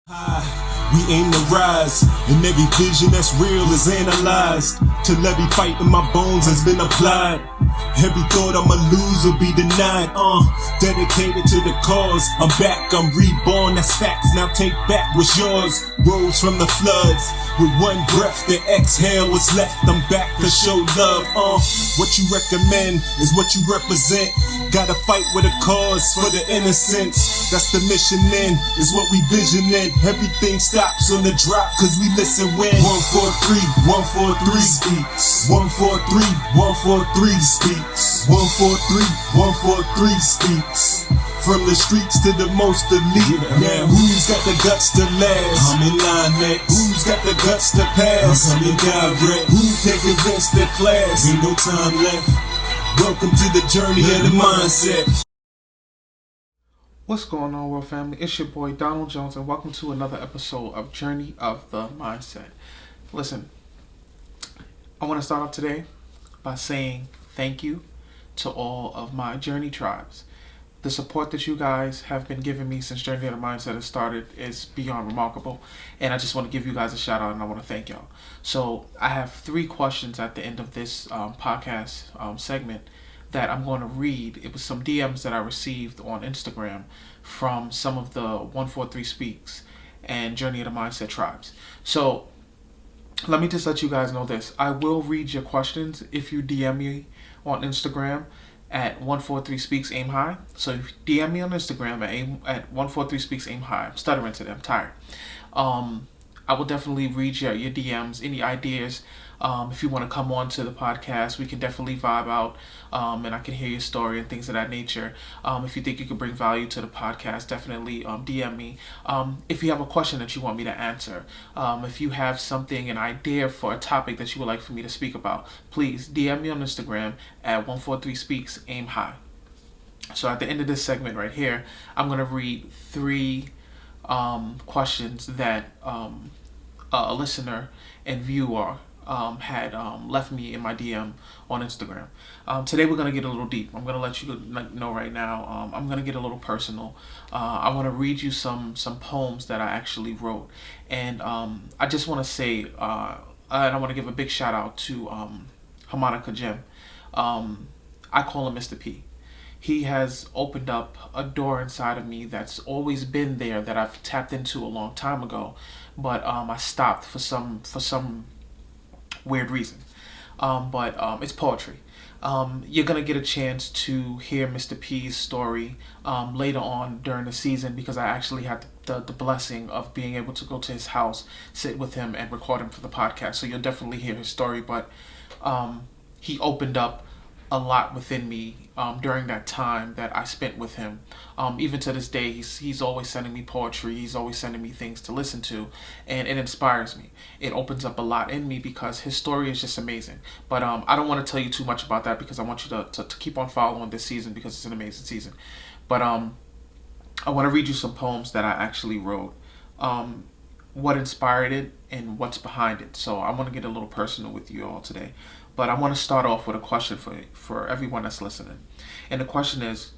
We aim to rise, and every vision that's real is analyzed. Till every fight in my bones has been applied. Every thought I'ma lose will be denied. Dedicated to the cause. I'm back, I'm reborn, that's facts. Now take back what's yours. Rose from the floods. With one breath, the exhale was left. I'm back to show love. What you recommend is what you represent. Gotta fight with a cause for the innocents. That's the mission in, is what we visioning. Everything stops on the drop, cause we listen when 143, 143 speaks. 143, 143 speaks. 143, 143 speaks. From the streets to the most elite. Now who's got the guts to last? I'm in line next. Who's got the guts to pass? I'm in direct. Who can convince the class? Ain't no time left. Welcome to the journey of the mindset. What's going on, world family? It's your boy Donald Jones, and welcome to another episode of Journey of the Mindset. Listen, I want to start off today by saying thank you to all of my Journey tribes. The support that you guys have been giving me since Journey of the Mindset has started is beyond remarkable, and I just want to give you guys a shout out, and I want to thank y'all. So I have 3 questions at the end of this podcast segment that I'm going to read. It was some DMs that I received on Instagram from some of the 143 Speaks and Journey of the Mindset tribes. So let me just let you guys know this. I will read your questions if you DM me on Instagram at 143 Speaks Aim High. So if you DM me on Instagram at 143 Speaks Aim High. I'm stuttering today. I'm tired. I will definitely read your DMs, any ideas. If you want to come on to the podcast, we can definitely vibe out, and I can hear your story and things of that nature. If you think you could bring value to the podcast, definitely DM me. If you have a question that you want me to answer, if you have something, an idea for a topic that you would like for me to speak about, please DM me on Instagram at 143 Speaks Aim High. So at the end of this segment right here, I'm going to read 3 questions that a listener and viewer had left me in my DM on Instagram. Today we're going to get a little deep. I'm going to let you know right now. I'm going to get a little personal. I want to read you some poems that I actually wrote. And I just want to say, and I want to give a big shout out to Harmonica Jim. I call him Mr. P. He has opened up a door inside of me that's always been there, that I've tapped into a long time ago, but I stopped for some weird reason. But it's poetry. You're gonna get a chance to hear Mr. P's story later on during the season, because I actually had the blessing of being able to go to his house, sit with him, and record him for the podcast. So you'll definitely hear his story. But he opened up a lot within me during that time that I spent with him. Even to this day, he's always sending me poetry. He's always sending me things to listen to, and it inspires me. It opens up a lot in me because his story is just amazing. But I don't want to tell you too much about that, because I want you to keep on following this season, because it's an amazing season. But I want to read you some poems that I actually wrote, what inspired it and what's behind it. So I want to get a little personal with you all today. But I want to start off with a question for everyone that's listening. And the question is,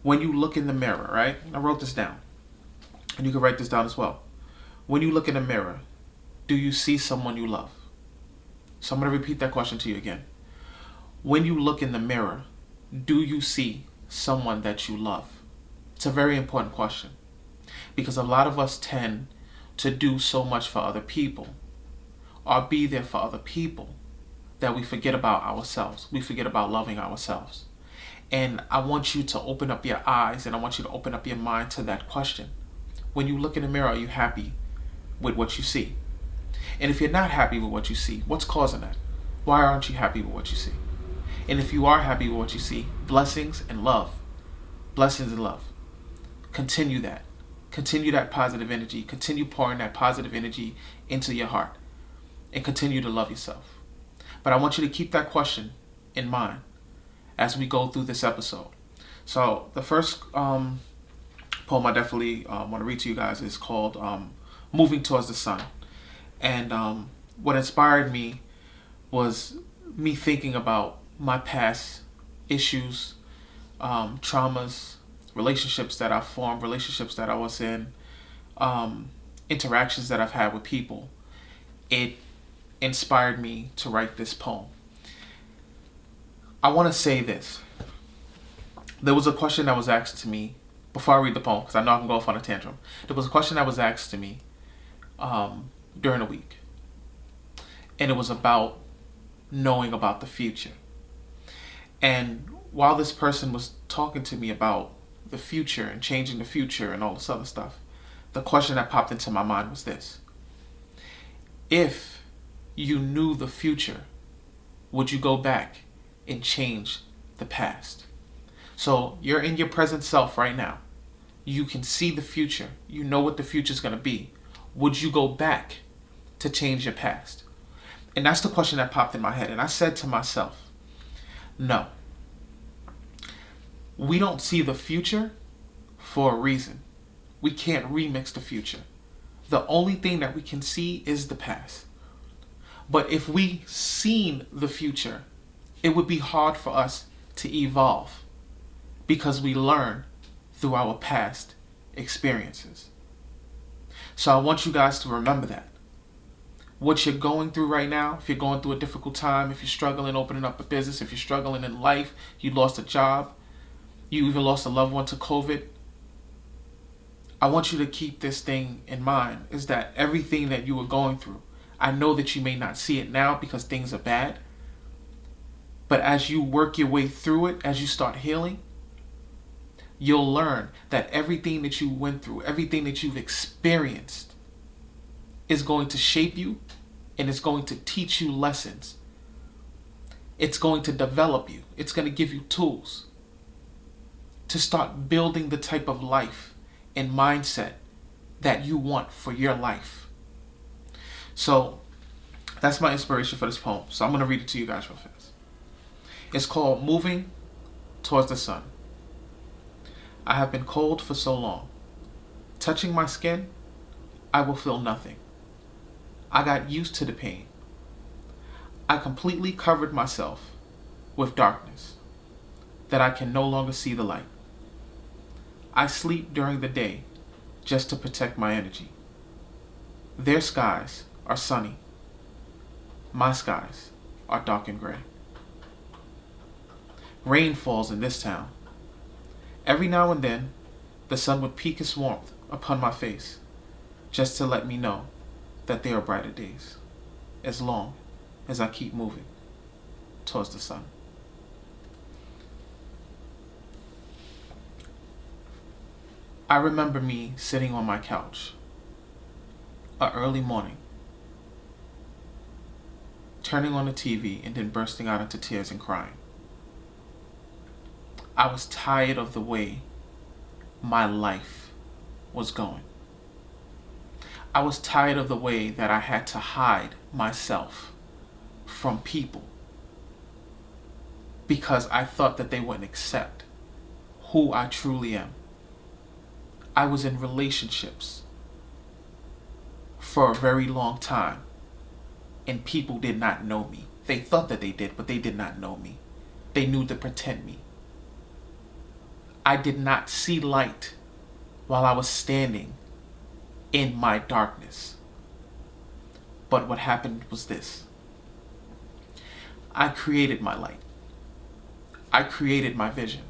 when you look in the mirror, right? I wrote this down, and you can write this down as well. When you look in the mirror, do you see someone you love? So I'm going to repeat that question to you again. When you look in the mirror, do you see someone that you love? It's a very important question, because a lot of us tend to do so much for other people, or be there for other people, that we forget about ourselves. We forget about loving ourselves. And I want you to open up your eyes, and I want you to open up your mind to that question. When you look in the mirror, are you happy with what you see? And if you're not happy with what you see, what's causing that? Why aren't you happy with what you see? And if you are happy with what you see, blessings and love. Blessings and love. Continue that. Continue that positive energy. Continue pouring that positive energy into your heart. And continue to love yourself. But I want you to keep that question in mind as we go through this episode. So the first poem I definitely want to read to you guys is called Moving Towards the Sun. And what inspired me was me thinking about my past issues, traumas, relationships that I formed, relationships that I was in interactions that I've had with people, it inspired me to write this poem. I want to say this. There was a question that was asked to me before I read the poem, because I know I can go off on a tantrum. There was a question that was asked to me during the week. And it was about knowing about the future. And while this person was talking to me about the future and changing the future and all this other stuff, the question that popped into my mind was this. If you knew the future, would you go back and change the past? So you're in your present self right now. You can see the future. You know what the future is going to be. Would you go back to change your past? And that's the question that popped in my head. And I said to myself, no. We don't see the future for a reason. We can't remix the future. The only thing that we can see is the past. But if we seen the future, it would be hard for us to evolve because we learn through our past experiences. So I want you guys to remember that. What you're going through right now, if you're going through a difficult time, if you're struggling opening up a business, if you're struggling in life, you lost a job, you even lost a loved one to COVID, I want you to keep this thing in mind, is that everything that you were going through, I know that you may not see it now because things are bad, but as you work your way through it, as you start healing, you'll learn that everything that you went through, everything that you've experienced is going to shape you and it's going to teach you lessons. It's going to develop you. It's going to give you tools to start building the type of life and mindset that you want for your life. So that's my inspiration for this poem. So I'm going to read it to you guys real fast. It's called Moving Towards the Sun. I have been cold for so long. Touching my skin, I will feel nothing. I got used to the pain. I completely covered myself with darkness that I can no longer see the light. I sleep during the day just to protect my energy. Their skies are sunny. My skies are dark and gray. Rain falls in this town. Every now and then, the sun would peek its warmth upon my face, just to let me know that there are brighter days, as long as I keep moving towards the sun. I remember me sitting on my couch, an early morning, turning on the TV and then bursting out into tears and crying. I was tired of the way my life was going. I was tired of the way that I had to hide myself from people because I thought that they wouldn't accept who I truly am. I was in relationships for a very long time and people did not know me. They thought that they did, but they did not know me. They knew to pretend me. I did not see light while I was standing in my darkness. But what happened was this. I created my light. I created my vision.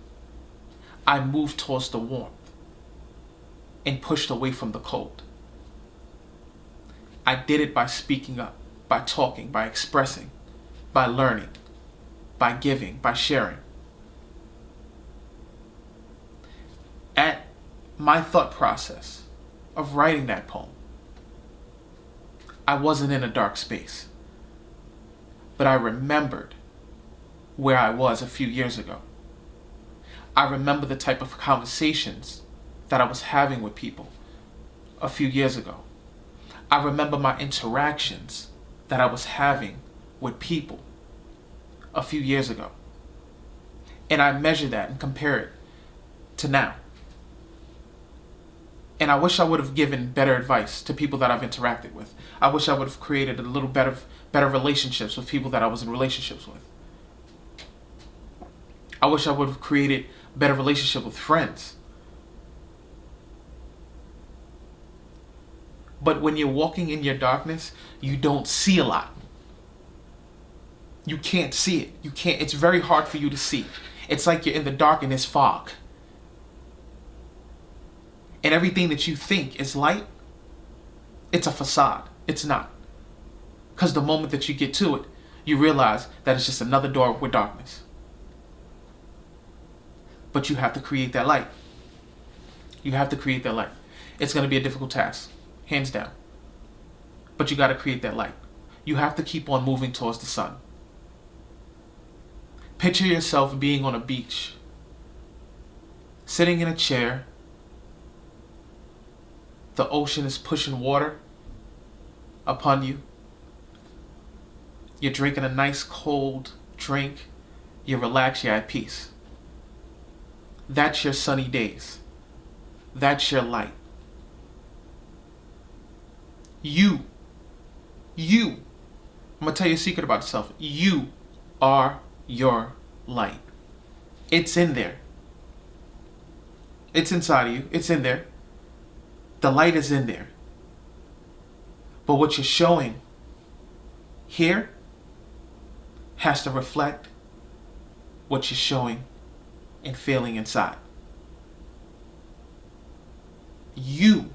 I moved towards the warmth and pushed away from the cold. I did it by speaking up, by talking, by expressing, by learning, by giving, by sharing. At my thought process of writing that poem, I wasn't in a dark space, but I remembered where I was a few years ago. I remember the type of conversations that I was having with people a few years ago. I remember my interactions that I was having with people a few years ago. And I measure that and compare it to now. And I wish I would have given better advice to people that I've interacted with. I wish I would have created a little better relationships with people that I was in relationships with. I wish I would have created better relationship with friends. But when you're walking in your darkness, you don't see a lot. You can't see it. It's very hard for you to see. It's like you're in the dark and there's fog. And everything that you think is light, it's a facade. It's not. Because the moment that you get to it, you realize that it's just another door with darkness. But you have to create that light. You have to create that light. It's going to be a difficult task, hands down. But you got to create that light. You have to keep on moving towards the sun. Picture yourself being on a beach, sitting in a chair. The ocean is pushing water upon you. You're drinking a nice cold drink. You're relaxed, you're at peace. That's your sunny days. That's your light. I'm going to tell you a secret about yourself. You are your light. It's in there. It's inside of you. It's in there. The light is in there. But what you're showing here has to reflect what you're showing and feeling inside. You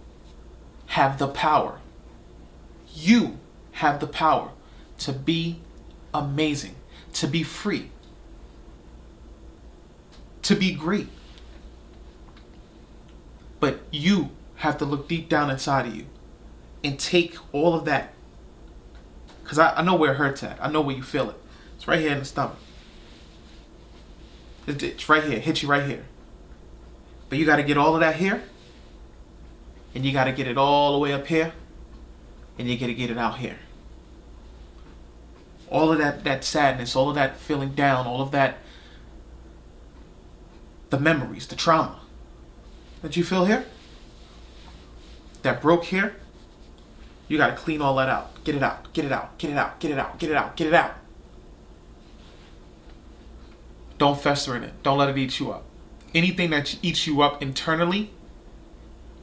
have the power. You have the power to be amazing, to be free, to be great. But you have to look deep down inside of you and take all of that. Because I know where it hurts at. I know where you feel it. It's right here in the stomach. It's right here. It hits you right here. But you got to get all of that here. And you got to get it all the way up here. And you got to get it out here. All of that sadness, all of that feeling down, all of that, the memories, the trauma that you feel here, that broke here, you got to clean all that out. Get it out, get it out, get it out, get it out, get it out, get it out. Don't fester in it. Don't let it eat you up. Anything that eats you up internally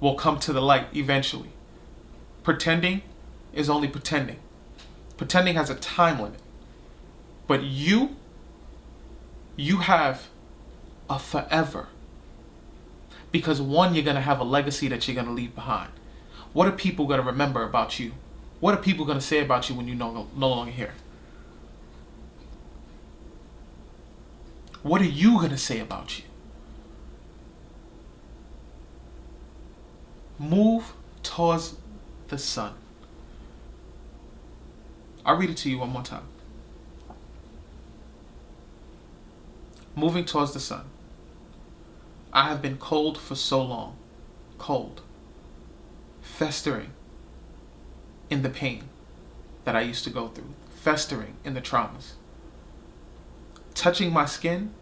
will come to the light eventually. Pretending is only pretending. Pretending has a time limit. But you have a forever. Because one, you're going to have a legacy that you're going to leave behind. What are people going to remember about you? What are people going to say about you when you're no longer here? What are you going to say about you? Move towards the sun. I'll read it to you one more time. Moving towards the sun. I have been cold for so long. Cold. Festering in the pain that I used to go through. Festering in the traumas. Touching my skin,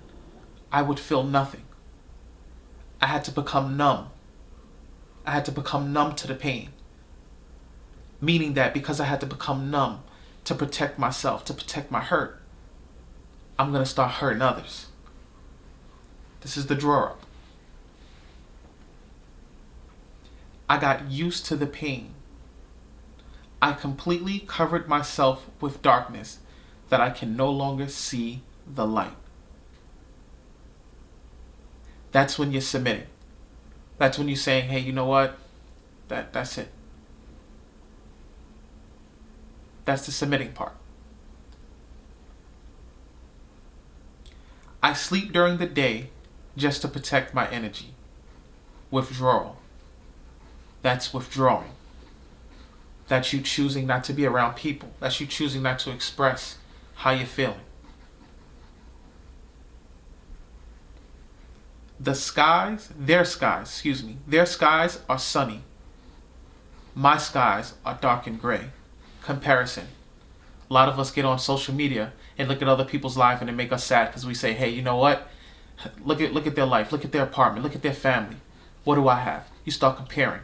I would feel nothing. I had to become numb. I had to become numb to the pain. Meaning that because I had to become numb to protect myself, to protect my hurt, I'm going to start hurting others. This is the drawer up. I got used to the pain. I completely covered myself with darkness that I can no longer see the light. That's when you're submitting. That's when you're saying, hey, you know what? That's it. That's the submitting part. I sleep during the day just to protect my energy. Withdrawal. That's withdrawing. That's you choosing not to be around people. That's you choosing not to express how you're feeling. Their skies are sunny. My skies are dark and gray. Comparison. A lot of us get on social media and look at other people's life and it make us sad because we say, hey, you know what? Look at their life. Look at their apartment. Look at their family. What do I have? You start comparing.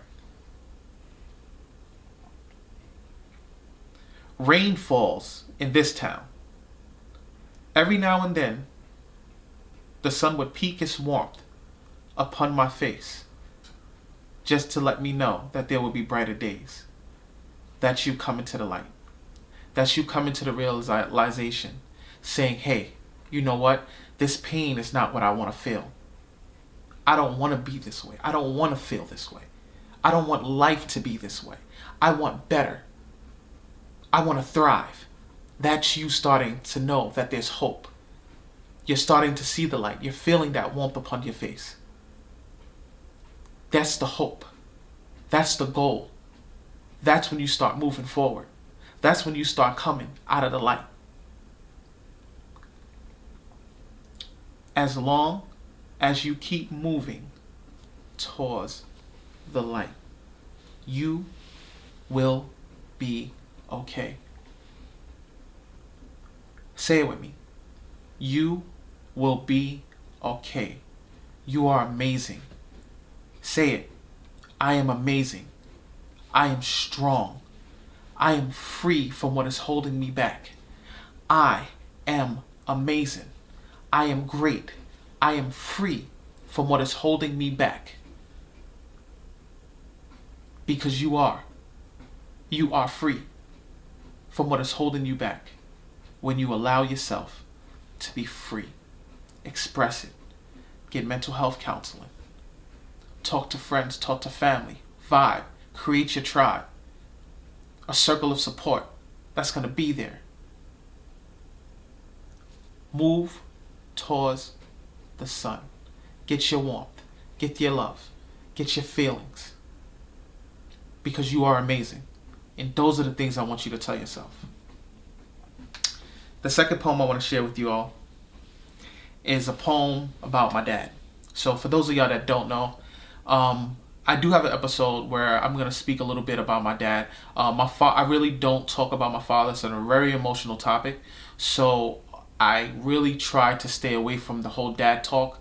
Rain falls in this town. Every now and then, the sun would peek its warmth upon my face just to let me know that there will be brighter days. That's you coming to the light. That's you coming to the realization, saying, hey, you know what? This pain is not what I want to feel. I don't want to be this way. I don't want to feel this way. I don't want life to be this way. I want better. I want to thrive. That's you starting to know that there's hope. You're starting to see the light. You're feeling that warmth upon your face. That's the hope. That's the goal. That's when you start moving forward. That's when you start coming out of the light. As long as you keep moving towards the light, you will be okay. Say it with me. You will be okay. You are amazing. Say it. I am amazing. I am strong. I am free from what is holding me back. I am amazing. I am great. I am free from what is holding me back. Because you are. You are free from what is holding you back when you allow yourself to be free. Express it. Get mental health counseling. Talk to friends, talk to family. Vibe. Create your tribe. A circle of support that's going to be there. Move towards the sun. Get your warmth. Get your love. Get your feelings. Because you are amazing. And those are the things I want you to tell yourself. The second poem I want to share with you all is a poem about my dad. So for those of y'all that don't know, I do have an episode where I'm going to speak a little bit about my dad. I really don't talk about my father. It's a very emotional topic. So I really try to stay away from the whole dad talk.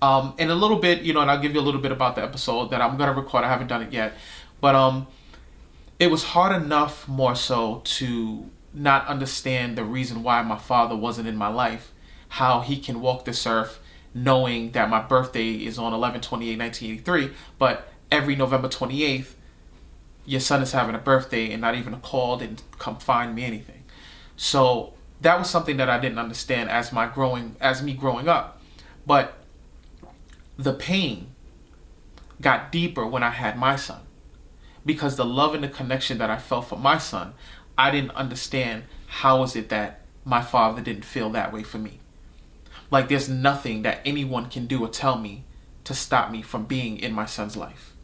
And a little bit, and I'll give you a little bit about the episode that I'm going to record. I haven't done it yet. But it was hard enough more so to not understand the reason why my father wasn't in my life. How he can walk this earth knowing that my birthday is on 11/28/1983, but every November 28th, your son is having a birthday and not even a call, didn't come find me anything. So that was something that I didn't understand as me growing up. But the pain got deeper when I had my son, because the love and the connection that I felt for my son, I didn't understand how is it that my father didn't feel that way for me. Like there's nothing that anyone can do or tell me to stop me from being in my son's life.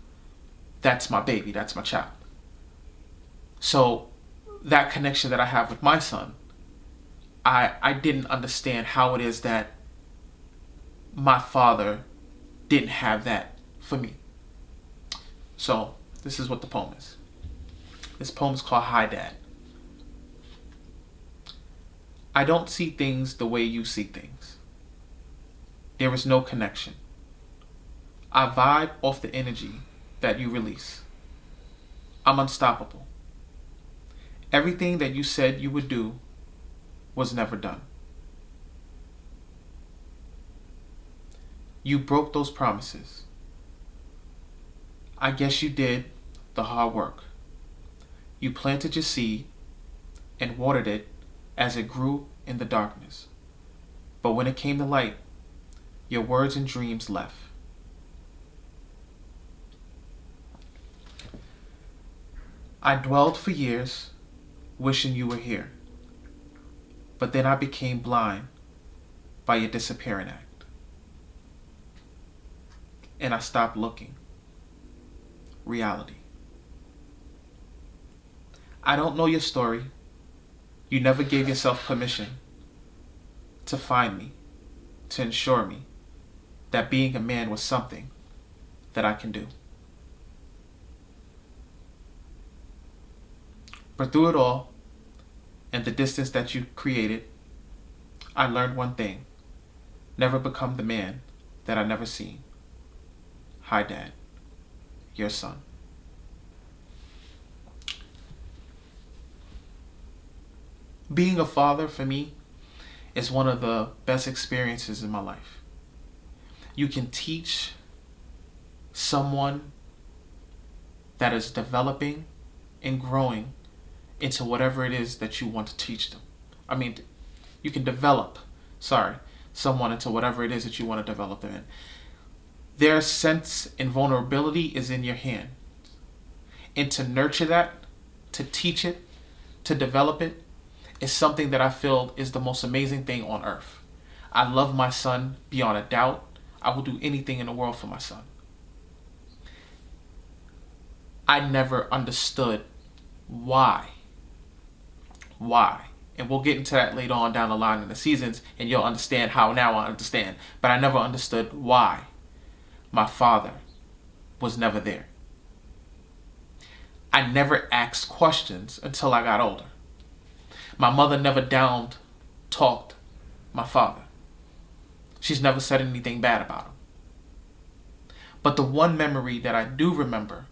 That's my baby. That's my child. So that connection that I have with my son, I didn't understand how it is that my father didn't have that for me. So this is what the poem is. This poem is called Hi Dad. I don't see things the way you see things. There is no connection. I vibe off the energy that you release. I'm unstoppable. Everything that you said you would do was never done. You broke those promises. I guess you did the hard work. You planted your seed and watered it as it grew in the darkness. But when it came to light, your words and dreams left. I dwelled for years, wishing you were here. But then I became blind by your disappearing act. And I stopped looking. Reality. I don't know your story. You never gave yourself permission to find me, to ensure me that being a man was something that I can do. But through it all, and the distance that you created, I learned one thing. Never become the man that I never seen. Hi, Dad. Your son. Being a father for me is one of the best experiences in my life. You can teach someone that is developing and growing into whatever it is that you want to teach them. You can develop, someone into whatever it is that you want to develop them in. Their sense and vulnerability is in your hand. And to nurture that, to teach it, to develop it, is something that I feel is the most amazing thing on earth. I love my son beyond a doubt. I will do anything in the world for my son. I never understood why. And we'll get into that later on down the line in the seasons, and you'll understand how now I understand. But I never understood why my father was never there. I never asked questions until I got older. My mother never talked my father. She's never said anything bad about him. But the one memory that I do remember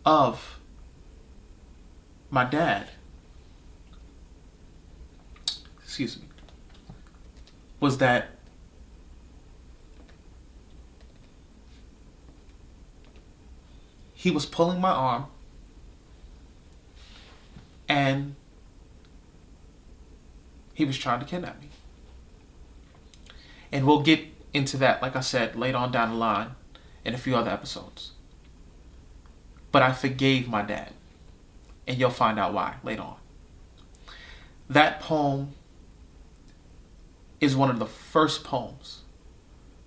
of my dad, was that he was pulling my arm and he was trying to kidnap me. And we'll get into that, like I said, later on down the line in a few other episodes. But I forgave my dad. And you'll find out why later on. That poem is one of the first poems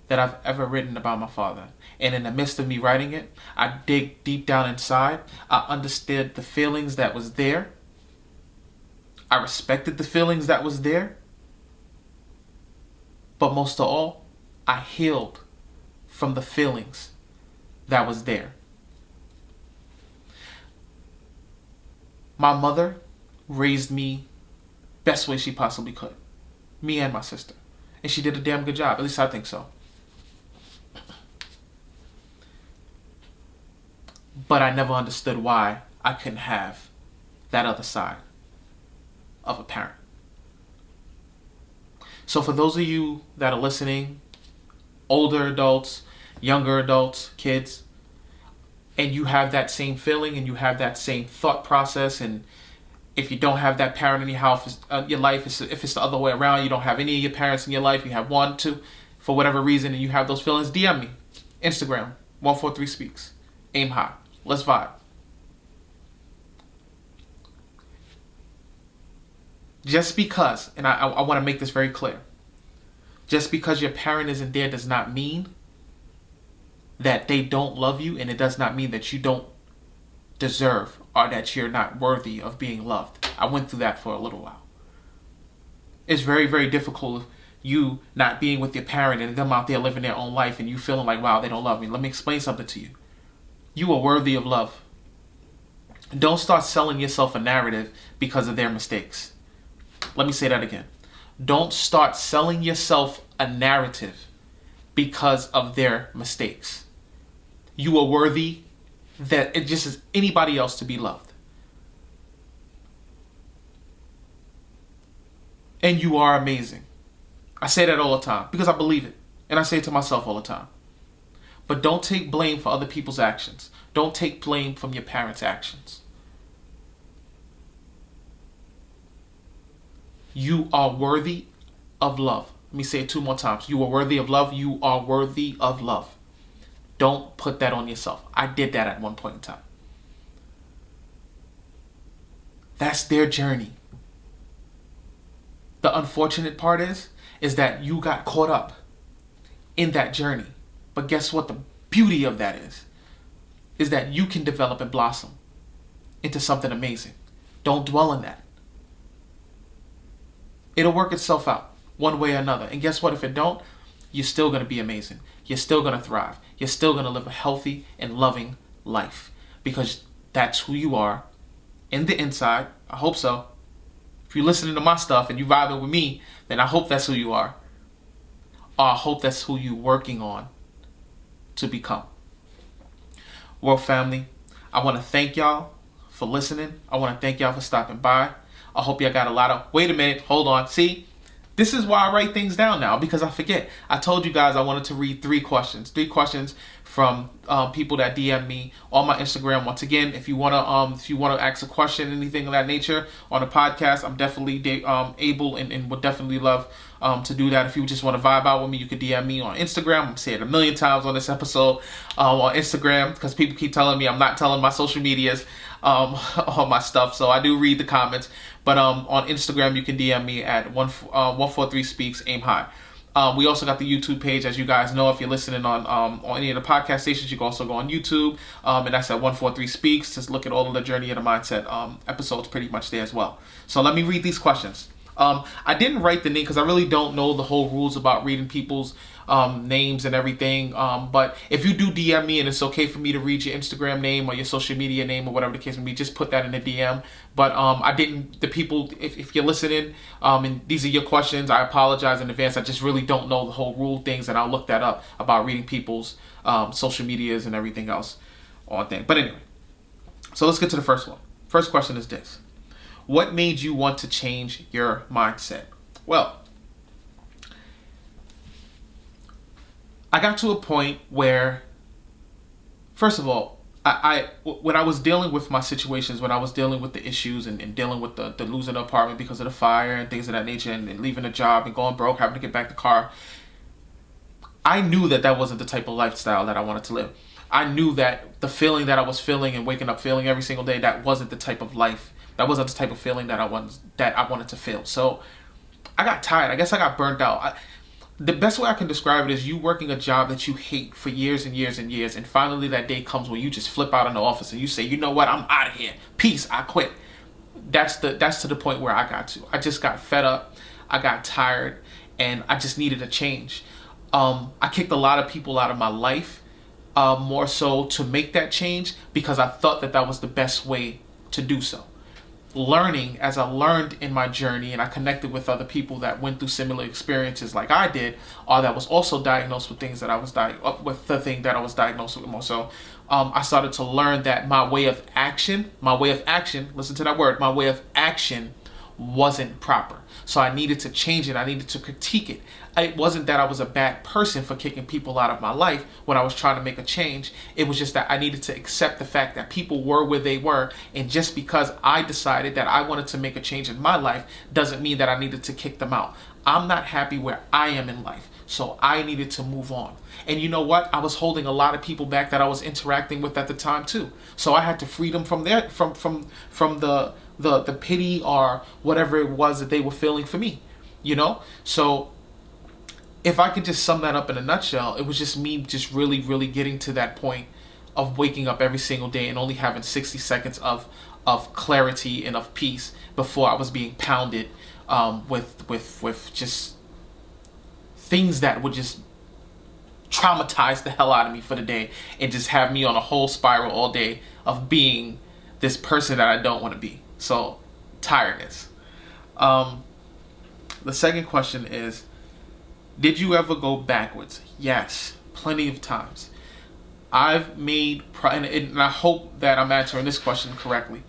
that I've ever written about my father. And in the midst of me writing it, I dig deep down inside. I understood the feelings that was there. I respected the feelings that was there. But most of all, I healed from the feelings that was there. My mother raised me best way she possibly could. Me and my sister. And she did a damn good job. At least I think so. But I never understood why I couldn't have that other side of a parent. So for those of you that are listening, older adults, younger adults, kids, and you have that same feeling and you have that same thought process, and if you don't have that parent in your house, your life, if it's the other way around, you don't have any of your parents in your life, you have one, two, for whatever reason, and you have those feelings, DM me. Instagram, 143speaks. Aim high. Let's vibe. Just because, and I want to make this very clear, just because your parent isn't there does not mean that they don't love you, and it does not mean that you don't deserve or that you're not worthy of being loved. I went through that for a little while. It's very, very difficult you not being with your parent and them out there living their own life and you feeling like, wow, they don't love me. Let me explain something to you. You are worthy of love. Don't start selling yourself a narrative because of their mistakes. Let me say that again. Don't start selling yourself a narrative because of their mistakes. You are worthy that it just as anybody else to be loved. And you are amazing. I say that all the time because I believe it. And I say it to myself all the time. But don't take blame for other people's actions. Don't take blame from your parents' actions. You are worthy of love. Let me say it 2 more times. You are worthy of love. You are worthy of love. Don't put that on yourself. I did that at one point in time. That's their journey. The unfortunate part is that you got caught up in that journey. But guess what? The beauty of that is that you can develop and blossom into something amazing. Don't dwell in that. It'll work itself out one way or another. And guess what? If it don't, you're still going to be amazing. You're still going to thrive. You're still going to live a healthy and loving life because that's who you are in the inside. I hope so. If you're listening to my stuff and you vibing with me, then I hope that's who you are. Or I hope that's who you're working on to become. World family, I want to thank y'all for listening. I want to thank y'all for stopping by. I hope y'all got a lot of, wait a minute, hold on. See, This is why I write things down now, because I forget. I told you guys I wanted to read 3 questions. 3 questions from people that DM me on my Instagram. Once again, if you wanna ask a question, anything of that nature on a podcast, I'm definitely able and would definitely love to do that. If you just want to vibe out with me, you could DM me on Instagram. I'm saying it a million times on this episode on Instagram, because people keep telling me I'm not telling my social medias all my stuff. So I do read the comments, but on Instagram you can DM me at 143 speaks aim high. We also got the YouTube page, as you guys know. If you're listening on any of the podcast stations, you can also go on YouTube, and that's at 143 Speaks. Just look at all of the Journey of the Mindset episodes pretty much there as well. So let me read these questions. I didn't write the name because I really don't know the whole rules about reading people's names and everything. But if you do DM me and it's okay for me to read your Instagram name or your social media name or whatever the case may be, just put that in the DM. But I didn't, the people, if you're listening and these are your questions, I apologize in advance. I just really don't know the whole rule things, and I'll look that up about reading people's social medias and everything else on thing. But anyway, so let's get to the first one. First question is this. What made you want to change your mindset? Well, I got to a point where, first of all, when I was dealing with my situations, when I was dealing with the issues and dealing with the losing the apartment because of the fire and things of that nature, and leaving a job and going broke, having to get back the car, I knew that wasn't the type of lifestyle that I wanted to live. I knew that the feeling that I was feeling and waking up feeling every single day, that wasn't the type of life. That wasn't the type of feeling that I wanted to feel. So I got tired. I guess I got burnt out. The best way I can describe it is you working a job that you hate for years and years and years, and finally that day comes where you just flip out in the office and you say, you know what, I'm out of here. Peace, I quit. That's to the point where I got to. I just got fed up. I got tired, and I just needed a change. I kicked a lot of people out of my life, more so to make that change, because I thought that was the best way to do so. Learning, as I learned in my journey, and I connected with other people that went through similar experiences like I did, or that was also diagnosed with things that I was diagnosed with more so. I started to learn that my way of action, listen to that word, my way of action wasn't proper. So I needed to change it. I needed to critique it. It wasn't that I was a bad person for kicking people out of my life when I was trying to make a change. It was just that I needed to accept the fact that people were where they were. And just because I decided that I wanted to make a change in my life doesn't mean that I needed to kick them out. I'm not happy where I am in life. So I needed to move on. And you know what? I was holding a lot of people back that I was interacting with at the time too. So I had to free them from the pity or whatever it was that they were feeling for me, you know? So if I could just sum that up in a nutshell, it was just me just really, really getting to that point of waking up every single day and only having 60 seconds of clarity and of peace before I was being pounded with just things that would just traumatize the hell out of me for the day and just have me on a whole spiral all day of being this person that I don't want to be. So, tiredness. The second question is, did you ever go backwards? Yes, plenty of times. I've made, and I hope that I'm answering this question correctly.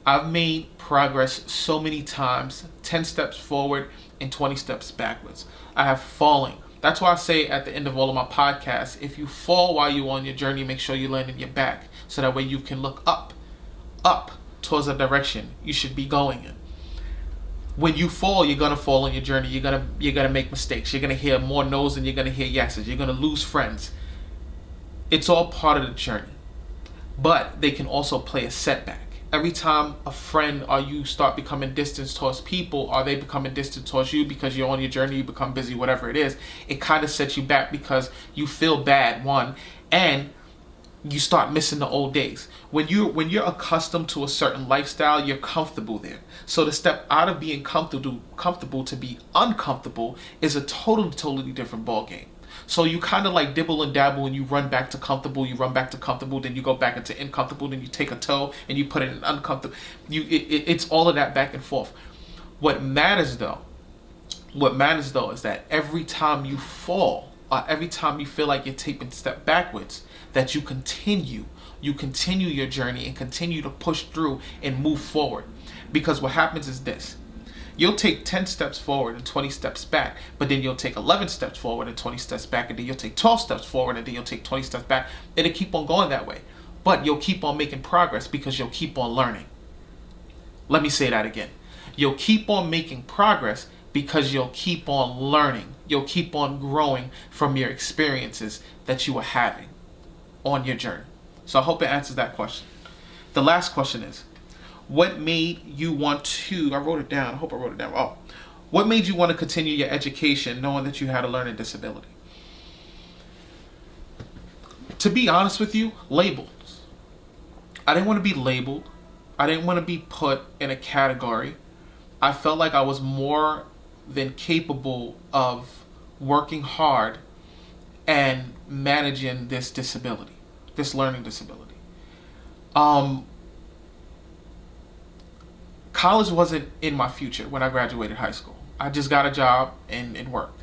I've made progress so many times, 10 steps forward and 20 steps backwards. I have fallen. That's why I say at the end of all of my podcasts, if you fall while you're on your journey, make sure you land on your back, so that way you can look up towards the direction you should be going in. When you fall, you're gonna fall on your journey. You're gonna make mistakes. You're gonna hear more no's than you're gonna hear yeses. You're gonna lose friends. It's all part of the journey. But they can also play a setback. Every time a friend or you start becoming distant towards people, or they becoming distant towards you because you're on your journey, you become busy, whatever it is, it kind of sets you back because you feel bad, one, and you start missing the old days. When you're accustomed to a certain lifestyle, you're comfortable there. So to step out of being comfortable to be uncomfortable is a totally different ball game. So you kind of like dibble and dabble, and you run back to comfortable, then you go back into uncomfortable, then you take a toe and you put it in uncomfortable. It's all of that back and forth. What matters though is that every time you fall, or every time you feel like you're taking a step backwards, that you continue your journey and continue to push through and move forward. Because what happens is this: You'll take 10 steps forward and 20 steps back, but then you'll take 11 steps forward and 20 steps back, and then you'll take 12 steps forward and then you'll take 20 steps back. It'll keep on going that way. But you'll keep on making progress because you'll keep on learning. Let me say that again. You'll keep on making progress because you'll keep on learning. You'll keep on growing from your experiences that you are having on your journey. So I hope it answers that question. The last question is, what made you want to, I wrote it down, I hope I wrote it down. Oh, what made you want to continue your education knowing that you had a learning disability? To be honest with you, labels. I didn't want to be labeled. I didn't want to be put in a category. I felt like I was more than capable of working hard and managing this disability, this learning disability. College wasn't in my future when I graduated high school. I just got a job and worked.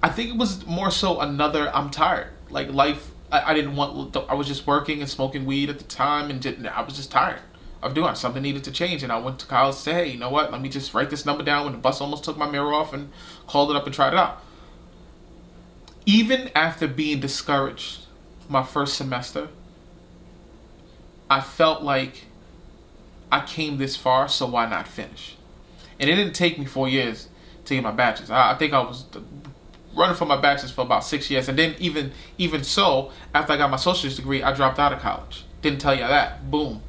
I think it was more so I'm tired. Like life, I didn't want, I was just working and smoking weed at the time, and I was just tired of doing it. Something needed to change, and I went to college to say, hey, you know what, let me just write this number down when the bus almost took my mirror off, and called it up and tried it out. Even after being discouraged my first semester, I felt like I came this far, so why not finish? And it didn't take me 4 years to get my bachelor's. I think I was running for my bachelor's for about 6 years. And then even so, after I got my associate's degree, I dropped out of college. Didn't tell you that. Boom.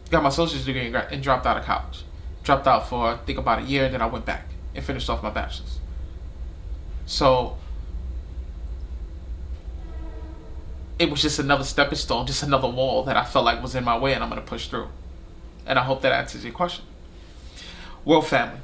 Got my associate's degree and dropped out of college. Dropped out for, I think, about a year, and then I went back and finished off my bachelor's. So it was just another stepping stone, just another wall that I felt like was in my way, and I'm going to push through. And I hope that answers your question. World family,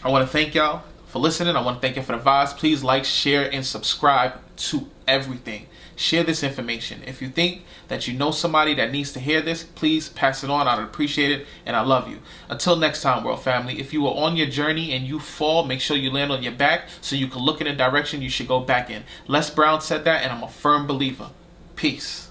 I want to thank y'all for listening. I want to thank you for the vibes. Please like, share, and subscribe to everything. Share this information. If you think that you know somebody that needs to hear this, please pass it on. I'd appreciate it, and I love you. Until next time, world family, if you are on your journey and you fall, make sure you land on your back so you can look in the direction you should go back in. Les Brown said that, and I'm a firm believer. Peace.